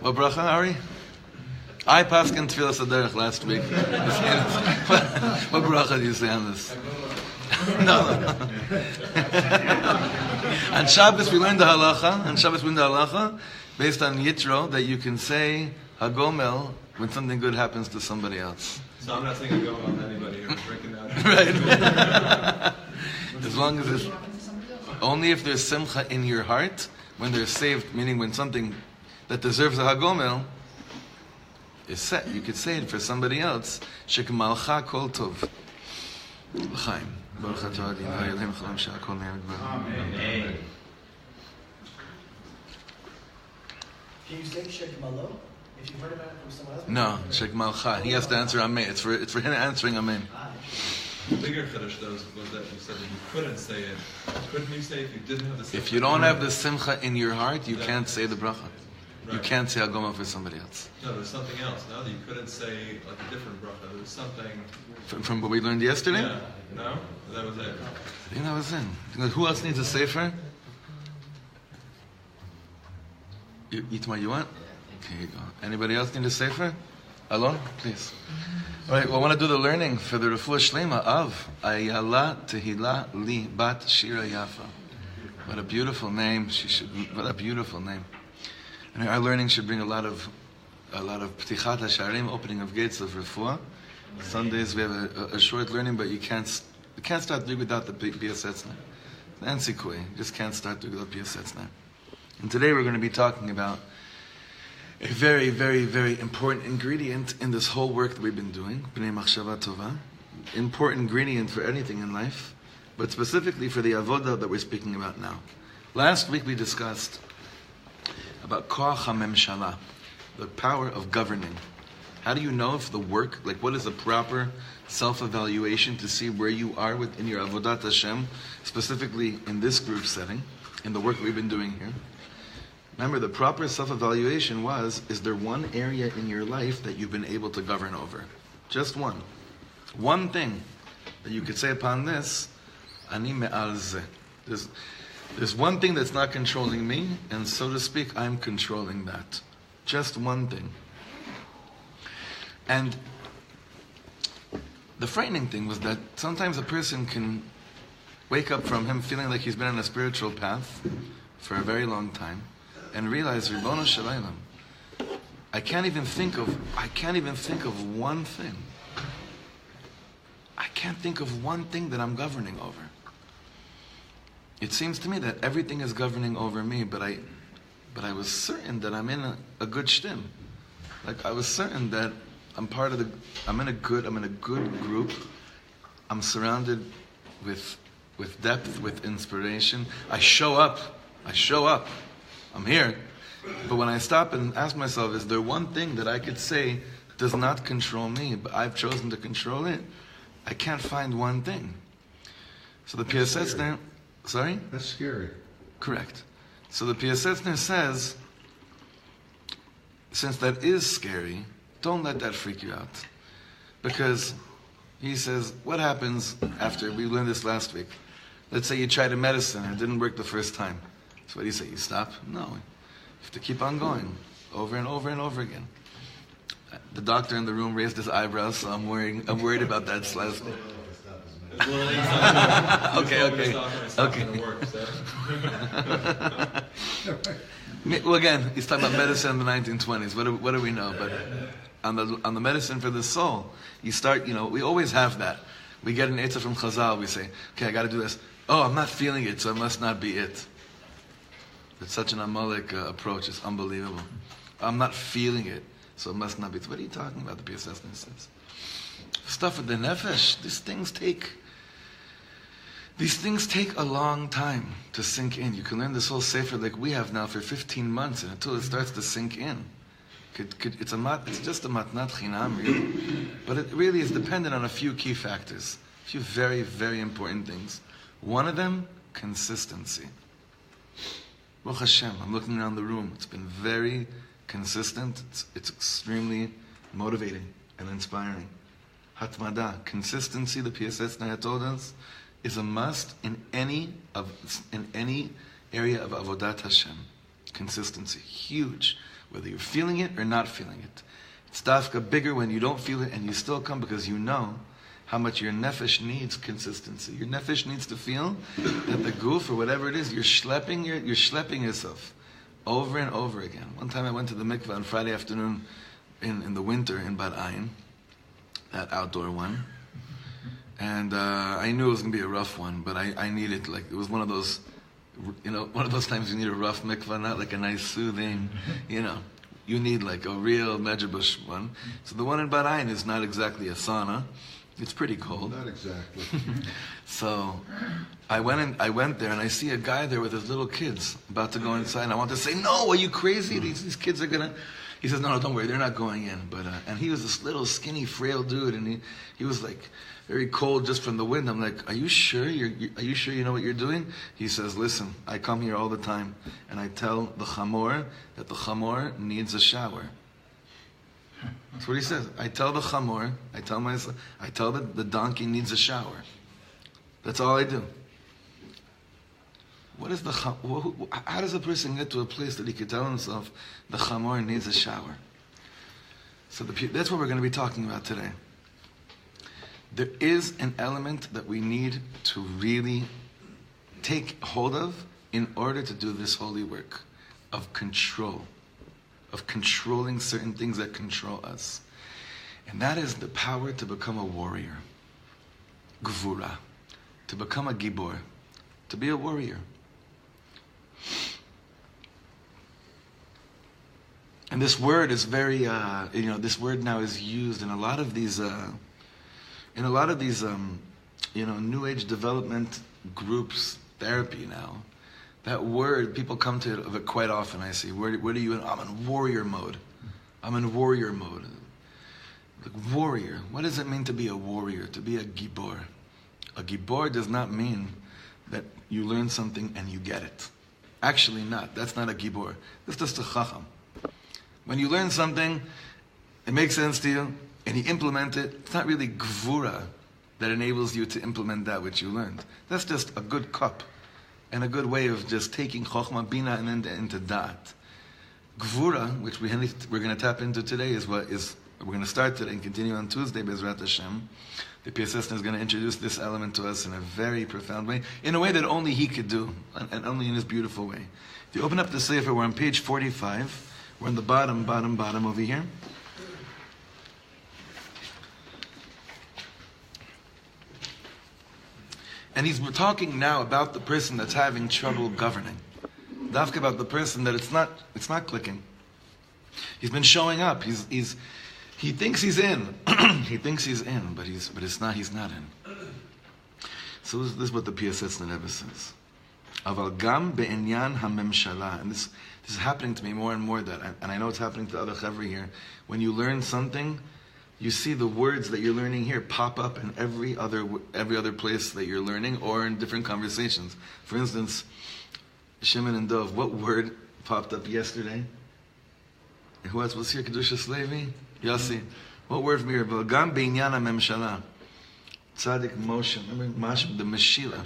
What bracha, Ari? I passed in Tfilas Aderech last week. What bracha do you say on this? No. On Shabbos we learned the halacha. Based on Yitro, that you can say Hagomel when something good happens to somebody else. So I'm not saying Hagomel to anybody who's drinking that. Right. As long as it's only if there's simcha in your heart when they're saved, meaning when something that deserves a Hagomel is set. You could say it for somebody else. Shekmalcha kol tov. L'chaim. Baruch atah Adonai Eloheinu Chalam she'akol na'am b'Amen. Amen. Can you say Shekmalo if you heard about it from someone else? No, Shekmalcha. He has to answer Amen. It's for him answering Amen. The bigger chiddush though was that you said that you couldn't say it. Couldn't you say if you didn't have the simcha? If you don't have the simcha in your heart, you can't say the bracha. Right. You can't say Hagomel for somebody else. No, there's something else. No, that you couldn't say like a different bracha. There's something. From what we learned yesterday? Yeah. No, that was it. I think that was it. Who else needs a sefer? You want? Okay, here you go. Anybody else need a sefer? Alon, please. All right, well, I want to do the learning for the Refuah Shlema of Ayala Tehila Li Bat Shira Yafa. What a beautiful name. What a beautiful name. And our learning should bring a lot of Ptichat HaSharim, opening of gates of Refuah. Sundays we have a short learning, but you can't start doing without the Piasetzna. Nancy Kui, just can't start doing without Piasetzna. And today we're going to be talking about a very, very, very important ingredient in this whole work that we've been doing, B'nei Machshava Tova. Important ingredient for anything in life, but specifically for the avodah that we're speaking about now. Last week we discussed about Koach HaMemshala, the power of governing. How do you know if the work, like what is a proper self-evaluation to see where you are in your avodat Hashem, specifically in this group setting, in the work that we've been doing here? Remember, the proper self-evaluation is there one area in your life that you've been able to govern over? Just one. One thing that you could say upon this, Ani me'al zeh. There's one thing that's not controlling me, and so to speak, I'm controlling that. Just one thing. And the frightening thing was that sometimes a person can wake up from him feeling like he's been on a spiritual path for a very long time and realize, Ribono Shel Olam, I can't even think of one thing. I can't think of one thing that I'm governing over. It seems to me that everything is governing over me, but I was certain that I'm in a good shtim. Like I was certain that I'm in a good group. I'm surrounded with depth, with inspiration. I show up. I'm here. But when I stop and ask myself, is there one thing that I could say does not control me, but I've chosen to control it? I can't find one thing. So the Piasetzna, sorry? That's scary. Correct. So the Piasetzna says, since that is scary, don't let that freak you out. Because he says, what happens after, we learned this last week. Let's say you tried a medicine and it didn't work the first time. So what do you say? You stop? No. You have to keep on going, over and over and over again. The doctor in the room raised his eyebrows, so I'm worried about that last week. Okay. Well, again, he's talking about medicine in the 1920s. What do we know? But on the medicine for the soul, you start. We always have that. We get an eitzah from Chazal. We say, okay, I got to do this. Oh, I'm not feeling it, so it must not be it. It's such an Amalek approach. It's unbelievable. I'm not feeling it, so it must not be. What are you talking about? The Piasetzna says. Stuff with the nefesh. These things take a long time to sink in. You can learn this whole sefer like we have now for 15 months, and until it starts to sink in, it's just a matnat chinam, really. But it really is dependent on a few key factors, a few very, very important things. One of them, consistency. Baruch Hashem, I'm looking around the room. It's been very consistent. It's extremely motivating and inspiring. Hatmada, consistency, the Piasetzna had told us, is a must in any area of Avodat Hashem. Consistency, huge, whether you're feeling it or not feeling it. It's dafka bigger when you don't feel it and you still come because you know how much your nefesh needs consistency. Your nefesh needs to feel that the goof or whatever it is, you're schlepping yourself over and over again. One time I went to the mikveh on Friday afternoon in the winter in Bad Ayin, that outdoor one. And I knew it was going to be a rough one, but I needed, it was one of those times you need a rough mikvah, not like a nice soothing, you need like a real medrabush one. So the one in Bad Ayin is not exactly a sauna. It's pretty cold. Not exactly. So I went there and I see a guy there with his little kids about to go inside. And I want to say, no, are you crazy? These kids are going to... He says, no, don't worry, they're not going in. But and he was this little skinny, frail dude, and he was like very cold just from the wind. I'm like, are you sure? Are you sure you know what you're doing? He says, listen, I come here all the time, and I tell the chamor that the chamor needs a shower. That's what he says. I tell the chamor, I tell the donkey needs a shower. That's all I do. How does a person get to a place that he can tell himself the chamor needs a shower? So that's what we're going to be talking about today. There is an element that we need to really take hold of in order to do this holy work of control, of controlling certain things that control us. And that is the power to become a warrior. Gvura. To become a gibor. To be a warrior. And this word is very, this word now is used in a lot of these, New Age development groups, therapy now. That word, people come to it quite often, I see. Where are you in? I'm in warrior mode. Like warrior. What does it mean to be a warrior? To be a gibor? A gibor does not mean that you learn something and you get it. Actually not. That's not a gibor. That's just a chacham. When you learn something, it makes sense to you, and you implement it, it's not really gvura that enables you to implement that which you learned. That's just a good cup and a good way of just taking chokhmah, bina, and then into dat. Gvura, which we're going to tap into today, is We're going to start today and continue on Tuesday, Bezrat Hashem. The Piasetzna is going to introduce this element to us in a very profound way, in a way that only he could do, and only in his beautiful way. If you open up the Sefer, we're on page 45. We're on the bottom over here. And he's talking now about the person that's having trouble governing. Dafka, about the person that it's not clicking. He's been showing up. He thinks he's in. He thinks he's in, but it's not. He's not in. So this is what the Piasetzna Rebbe says. Aval gam be'inyan hamemshala, and this is happening to me more and more. And I know it's happening to other chavri here. When you learn something, you see the words that you're learning here pop up in every other place that you're learning, or in different conversations. For instance, Shimon and Dov, what word popped up yesterday? Who else was here? Kedushas Levi? Yossi. What word from here? Gam beinyan hamemshala. Tzadik Moshe. Remember Mashim, the Meshila.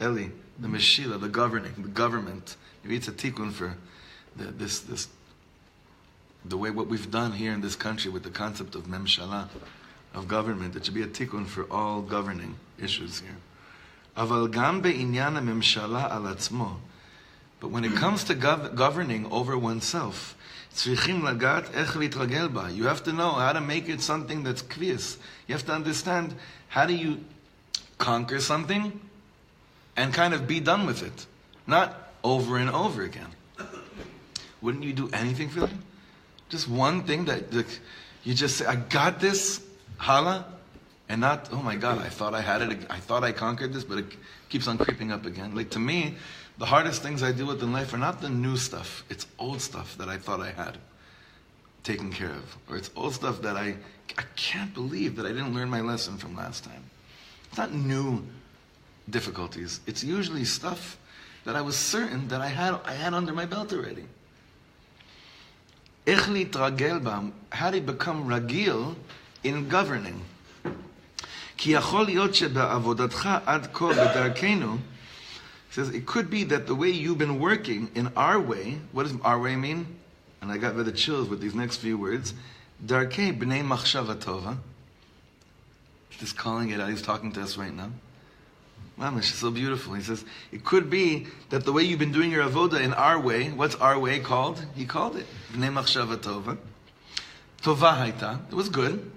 Eli, the Meshila, the governing, the government. Maybe it's a tikkun for the way what we've done here in this country with the concept of memshala, of government. It should be a tikkun for all governing issues here. Aval gam be'inyan hamemshala al atzmo. But when it comes to governing over oneself, you have to know how to make it something that's kvias. You have to understand, how do you conquer something and kind of be done with it, not over and over again. Wouldn't you do anything for them? Just one thing that you just say, I got this, hala, and not, oh my God, I thought I had it, I thought I conquered this, but it keeps on creeping up again. Like, to me, the hardest things I deal with in life are not the new stuff. It's old stuff that I thought I had taken care of. Or it's old stuff that I can't believe that I didn't learn my lesson from last time. It's not new difficulties. It's usually stuff that I was certain that I had under my belt already. How do you become ragil in governing? He says, it could be that the way you've been working in our way, what does our way mean? And I got the chills with these next few words. Darkei b'nei machshava tova. Just calling it out, he's talking to us right now. Mamish, it's so beautiful. He says, it could be that the way you've been doing your avoda in our way, what's our way called? He called it b'nei machshava tova. Tova haita, it was good.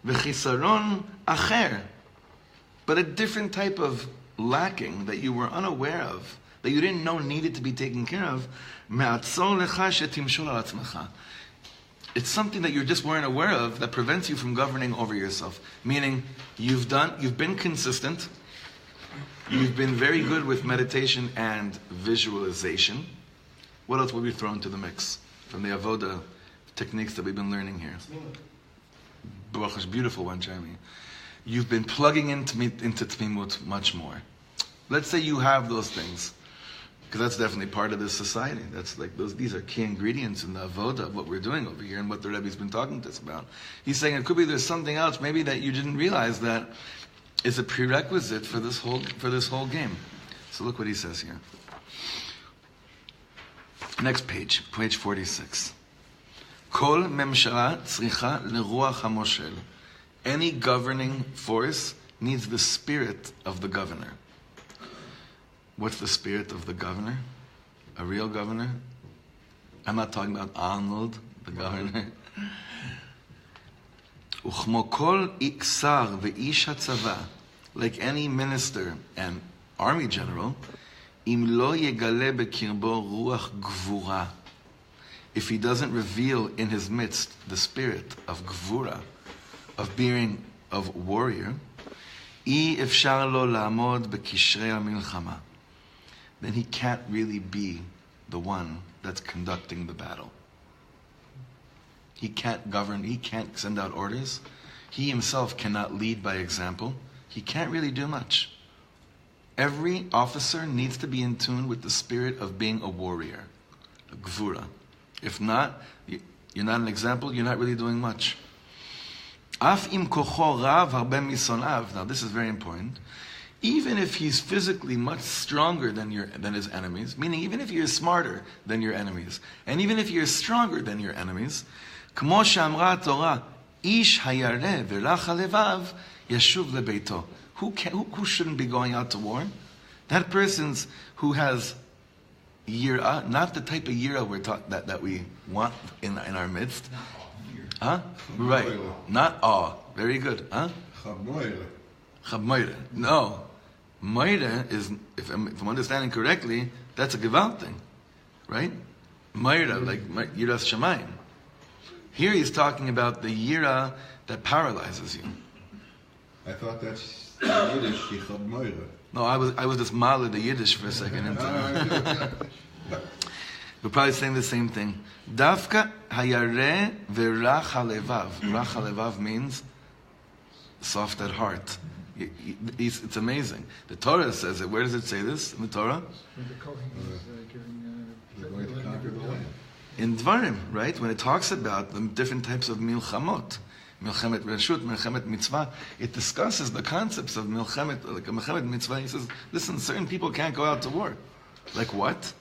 V'chisaron acher. But a different type of lacking that you were unaware of, that you didn't know needed to be taken care of, it's something that you just weren't aware of that prevents you from governing over yourself. Meaning, you've been consistent, you've been very good with meditation and visualization. What else would be thrown to the mix from the avoda techniques that we've been learning here? Baruch Hashem, beautiful one, Jeremy. You've been plugging into Tmimut much more. Let's say you have those things, because that's definitely part of this society. That's like these are key ingredients in the avoda of what we're doing over here and what the Rebbe's been talking to us about. He's saying it could be there's something else, maybe that you didn't realize that is a prerequisite for this whole game. So look what he says here. Next page 46. Kol memshala tzricha leruach hamoshel. Any governing force needs the spirit of the governor. What's the spirit of the governor? A real governor? I'm not talking about Arnold, the governor. Uchmo kol iksar ve'ish hatzava, like any minister and army general, im lo yegale bekirbo ruach gvura, if he doesn't reveal in his midst the spirit of gvura, of warrior, אי אפשר לו לעמוד בקשרי המלחמה. Then he can't really be the one that's conducting the battle. He can't govern, he can't send out orders. He himself cannot lead by example. He can't really do much. Every officer needs to be in tune with the spirit of being a warrior, a gvura. If not, you're not an example, you're not really doing much. Af im kocho rav harbe misonav. Now this is very important. Even if he's physically much stronger than his enemies, meaning even if you're smarter than your enemies, and even if you're stronger than your enemies, kmo she'amra Torah, Ish hayareh v'rach halevav yashuv lebeito. Who shouldn't be going out to war? That person's who has yira, not the type of yira that we want in our midst. Huh? Right. Not awe. Very good. Huh? Chabmoire. No. Moire is, if I'm understanding correctly, that's a gewalt thing. Right? Moira, like yiras shamayim. Here he's talking about the yira that paralyzes you. I thought that's Yiddish, Chabmoire. No, I was just mala the Yiddish for a second. We're probably saying the same thing. Dafka hayareh v'rach halevav. Rach halevav means soft at heart. It's amazing. The Torah says it. Where does it say this in the Torah? They're going to conquer the land. In Dvarim, right? When it talks about the different types of milchamot. Milchemet Reshut, Milchemet Mitzvah. It discusses the concepts of Milchemet, like a Milchemet Mitzvah. He says, listen, certain people can't go out to war. Like what?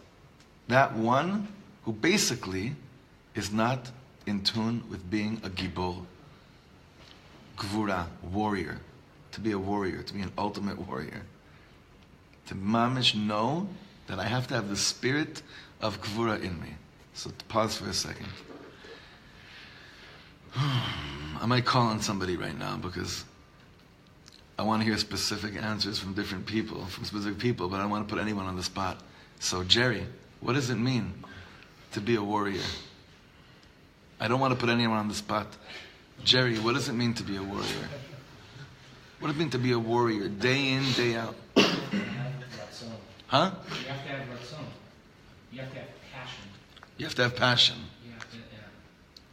That one who basically is not in tune with being a Gibor. Gvura, warrior. To be a warrior, to be an ultimate warrior. To mamish know that I have to have the spirit of Gvura in me. So pause for a second. I might call on somebody right now because I want to hear specific answers from different people, but I don't want to put anyone on the spot. So Jerry, what does it mean to be a warrior? I don't want to put anyone on the spot. Jerry, what does it mean to be a warrior? What does it mean to be a warrior, day in, day out? Huh? You have to have ratzon. You have to have passion. You have to have passion. You have to,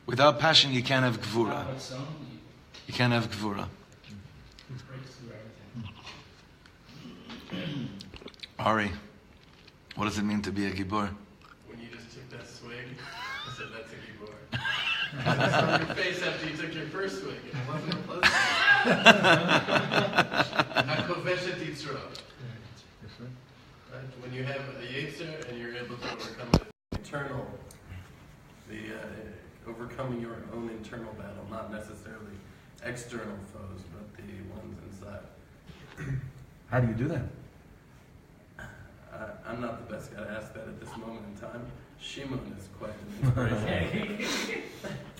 Without passion, you can't have gvura. without ratzon, You can't have gvura. it breaks through everything. Ari, what does it mean to be a gibor? When you just took that swig, I said that's a gibor. That's on your face after you took your first swig. It wasn't a pleasant. Hakoveshet yitzro. Right? When you have a yetzer and you're able to overcome the internal, overcoming your own internal battle, not necessarily external foes, but the ones inside. How do you do that? I'm not the best guy to ask that at this moment in time. Shimon is quite an inspiration.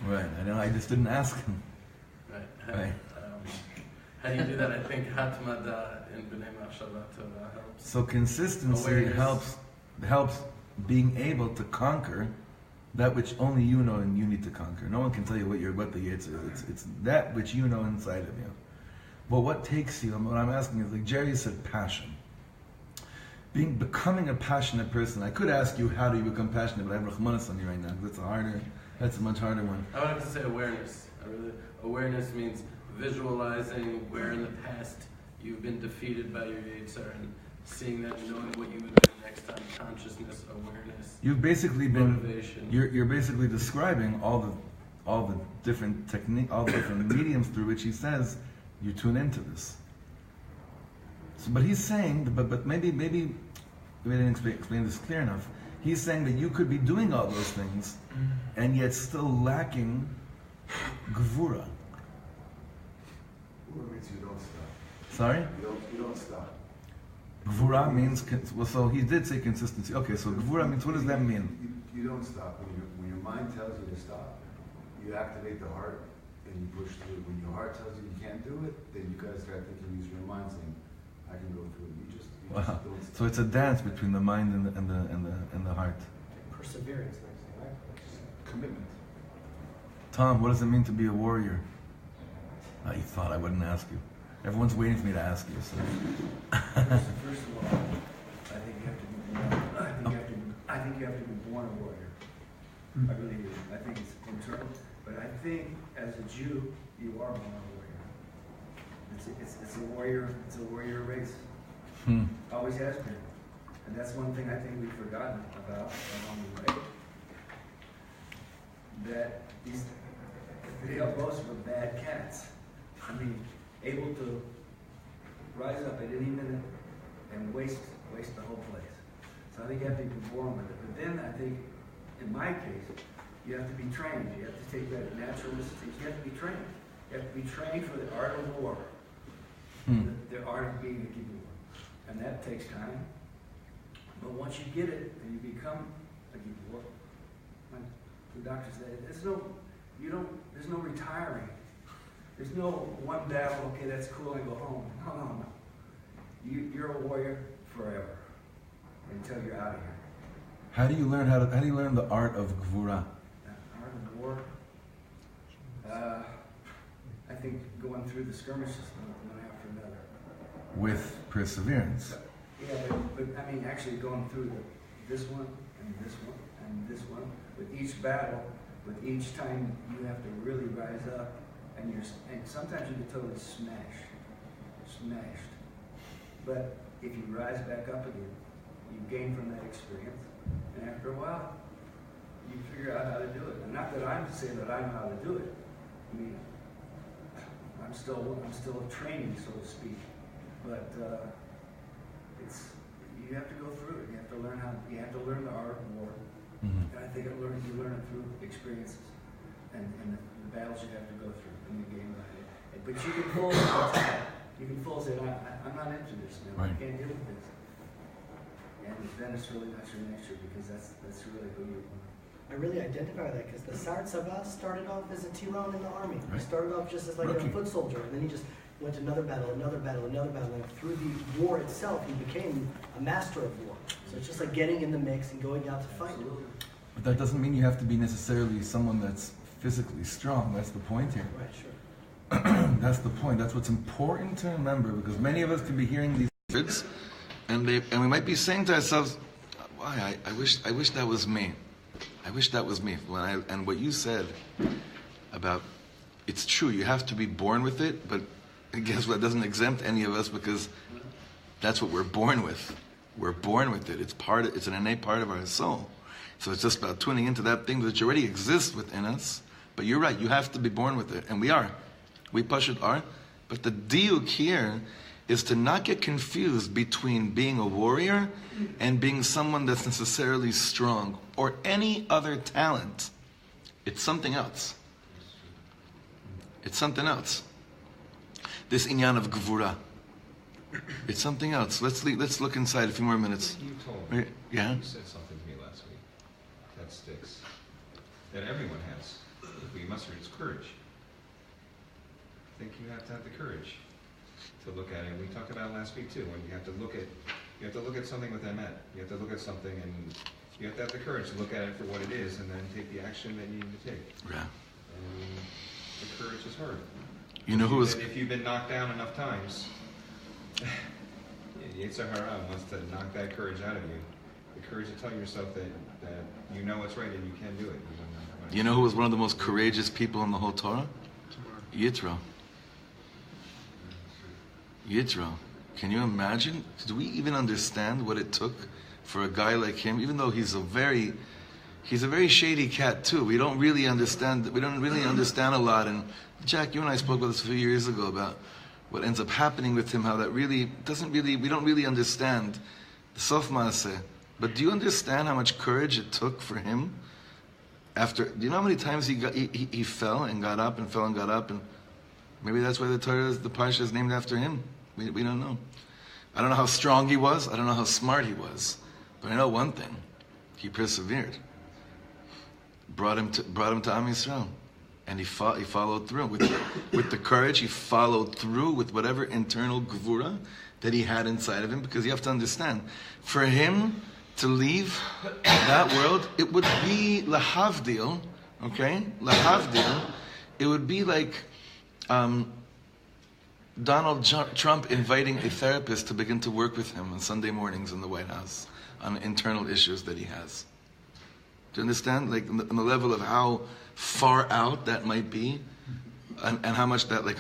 Right, I know, I just didn't ask him. Right. How do you do that? I think Hatmada in B'nai Machshava Torah helps. So consistency Awareness. helps being able to conquer that which only you know and you need to conquer. No one can tell you what the Yetzer is. It's that which you know inside of you. But what takes you, what I'm asking is, like Jerry said, passion. Becoming a passionate person. I could ask you, how do you become passionate, but I have Rachmanis on you right now. That's a much harder one. I would have to say awareness. Awareness means visualizing where in the past you've been defeated by your Yetzer and seeing that, knowing what you would do next time. Consciousness, awareness. You've basically been motivation. You're basically describing all the different technique, all the different mediums through which he says you tune into this. So, but he's saying, but maybe we didn't explain this clear enough. He's saying that you could be doing all those things and yet still lacking gvura. Gvura means you don't stop. Sorry? You don't stop. Gvura means, well, so he did say consistency. Okay, so gvura means, what does that mean? You don't stop. When your mind tells you to stop, you activate the heart and you push through. When your heart tells you you can't do it, then you gotta start thinking, using your mind saying, I can go through it. You just Wow. don't stop. So it's a dance between the mind and the heart. Perseverance, right? Commitment. Tom, what does it mean to be a warrior? You thought I wouldn't ask you. Everyone's waiting for me to ask you. So. First of all, I think you have to be born. I think you have to be born a warrior. I really do. I think it's internal, but I think as a Jew, you are born a warrior. It's a warrior. It's a warrior race. Always has been, and that's one thing I think we've forgotten about along the way. That they are both were bad cats. I mean, able to rise up at any minute and waste the whole place. So I think you have to be born with it. But then I think, in my case, you have to be trained. You have to take that naturalistic. You have to be trained. You have to be trained for the art of war. The art of being a gibor. And that takes time. But once you get it and you become a gibor, like the doctor said, there's no retiring. There's no one battle, okay, that's cool, I go home. No. You're a warrior forever until you're out of here. How do you learn the art of gvura? Art of war. I think going through the skirmishes one after another. With perseverance. Yeah, but I mean, actually going through this one and this one and this one, with each battle, with each time you have to really rise up, and sometimes you get totally smashed. But if you rise back up again, you gain from that experience, and after a while, you figure out how to do it. And not that I'm saying that I know how to do it. I mean, I'm still training, so to speak. But you have to go through it. You have to learn the art of war. And I think you learn it through experiences and the battles you have to go through in the game. But you can fool say, I'm not into this now. Right. I can't deal with this. And then it's really not your nature, because that's really who you are. I really identify with that, because the Sar Tzava started off as a Tiron in the army. Right. He started off just as like a foot soldier, and then he just went to another battle, and through the war itself, he became a master of war. So it's just like getting in the mix and going out to fight. But that doesn't mean you have to be necessarily someone that's physically strong. That's the point here. Right, sure. That's the point. That's what's important to remember, because many of us can be hearing these words, and we might be saying to ourselves, "Why? I wish that was me. I wish that was me." And what you said about, it's true. You have to be born with it, but guess what? It doesn't exempt any of us, because that's what we're born with. We're born with it. It's an innate part of our soul. So it's just about tuning into that thing that already exists within us. But you're right. You have to be born with it, and we are. We pashut are. But the diuk here is to not get confused between being a warrior and being someone that's necessarily strong or any other talent. It's something else. It's something else. This inyan of gvura. It's something else. Let's look inside a few more minutes. You told me. Yeah? You said something to me last week that sticks. That everyone has. If we muster, it's courage. I think you have to have the courage to look at it. We talked about it last week too. When you have to look at something with emet. You have to look at something, and you have to have the courage to look at it for what it is, and then take the action that you need to take. Yeah. And the courage is hard. You know who was... If you've been knocked down enough times, Yetzer Hara wants to knock that courage out of you. The courage to tell yourself that you know what's right and you can do it. You know who was one of the most courageous people in the whole Torah? Yitro. Yitro. Can you imagine? Do we even understand what it took for a guy like him? Even though he's a very shady cat too. We don't really understand a lot. And Jack, you and I spoke about this a few years ago about what ends up happening with him. How that we don't really understand the Sof Maaseh. But do you understand how much courage it took for him? Do you know how many times he fell and got up and fell and got up, and maybe that's why the parsha is named after him. We don't know. I don't know how strong he was. I don't know how smart he was, but I know one thing: he persevered. Brought him to Am Yisrael, and he followed through with the courage. He followed through with whatever internal gvura that he had inside of him, because you have to understand, for him to leave that world, it would be lahavdil, okay? Lahavdil, it would be like Donald Trump inviting a therapist to begin to work with him on Sunday mornings in the White House on internal issues that he has. Do you understand? Like, on the level of how far out that might be, and how much that, like,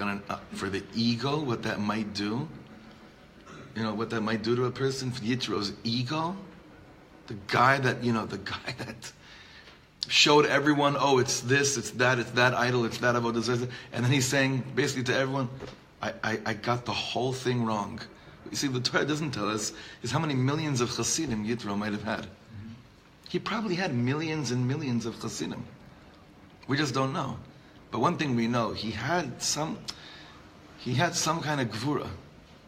for the ego, what that might do. You know, what that might do to a person, for Yitro's ego. The guy that showed everyone, oh, it's this, it's that idol, it's that avodah zarah, and then he's saying basically to everyone, I got the whole thing wrong. You see, the Torah doesn't tell us is how many millions of Hasidim Yitro might have had. He probably had millions and millions of Hasidim. We just don't know. But one thing we know, he had some kind of gvura,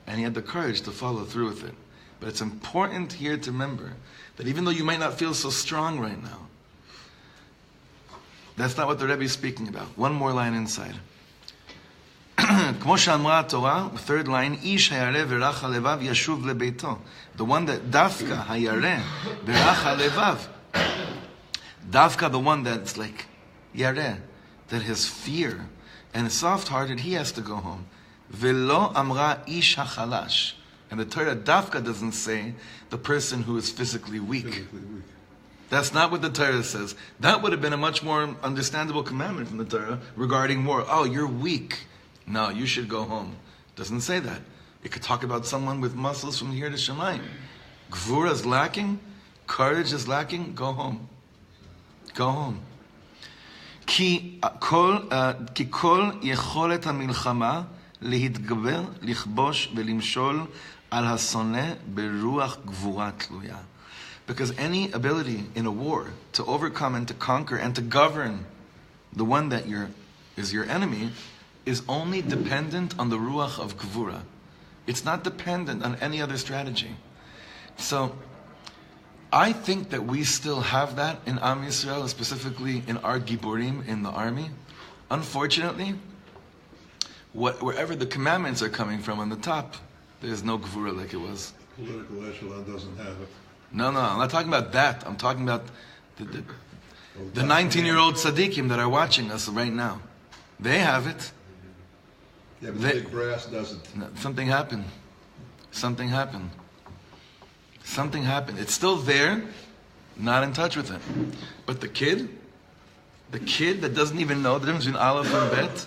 and he had the courage to follow through with it. But it's important here to remember that even though you might not feel so strong right now, that's not what the Rebbe is speaking about. One more line inside. כמו שאמרה התורה, third line, איש הירא ורך הלבב ישוב לביתו. The one that דווקא הירא ורך הלבב, דווקא the one that's like ירא, that has fear and is soft-hearted, he has to go home. ולא אמרה איש החלש. And the Torah dafka doesn't say the person who is physically weak. That's not what the Torah says. That would have been a much more understandable commandment from the Torah regarding war. Oh, you're weak. No, you should go home. Doesn't say that. It could talk about someone with muscles from here to Shemayim. Gvura is lacking. Courage is lacking. Go home. Go home. כי כל יכולת המלחמה להתגבר, לכבוש ולמשול על השונא ברוח גבורה תלויה. Because any ability in a war to overcome and to conquer and to govern the one that is your enemy is only dependent on the ruach of gvura. It's not dependent on any other strategy. So I think that we still have that in Am Yisrael, specifically in our Giborim in the army. Unfortunately, wherever the commandments are coming from on the top, there's no gvura like it was. Political echelon doesn't have it. No, I'm not talking about that. I'm talking about the 19-year-old tzaddikim that are watching us right now. They have it. Yeah, but the big brass doesn't. Something happened. It's still there, not in touch with it. But the kid that doesn't even know the difference between Aleph and Bet,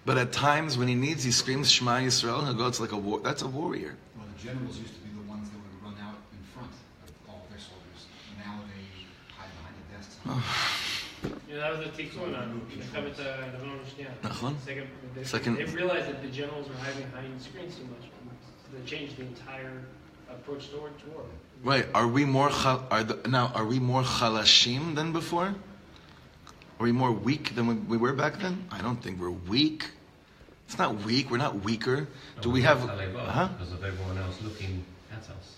but at times when he needs, he screams Shema Yisrael, and he'll go, it's like a war. That's a warrior. Well, the generals used to be the ones that would run out in front of all their soldiers. Now they hide behind the desks. That was the tikkun on Mechamet Lebanon Nachon. Second. They realized that the generals were hiding behind screens too much. So they changed the entire approach towards war. Right. Are we more chalashim than before? Are we more weak than we were back then? I don't think we're weak. It's not weak. We're not weaker. Do we have? Because of everyone else looking at us.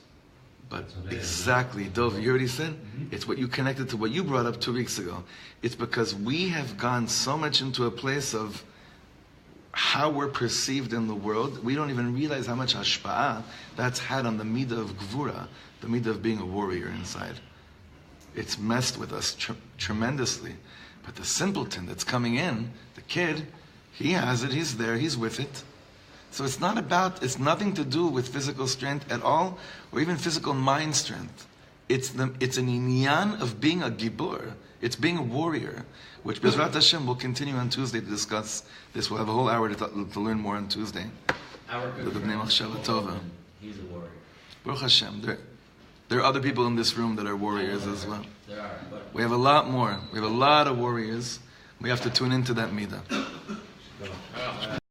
But exactly, Dov, you already said? It's what you connected to what you brought up 2 weeks ago. It's because we have gone so much into a place of how we're perceived in the world, we don't even realize how much hashpa'ah that's had on the midah of gvura, the midah of being a warrior inside. It's messed with us tremendously. But the simpleton that's coming in, the kid, he has it, he's there, he's with it. So it's nothing to do with physical strength at all, or even physical mind strength. It's an inyan of being a gibur. It's being a warrior, which Bezrat Hashem will continue on Tuesday to discuss this. We'll have a whole hour to learn more on Tuesday. Our good friend, he's a warrior. Baruch Hashem. There are other people in this room that are warriors as well. There are, but we have a lot more. We have a lot of warriors. We have to tune into that midah.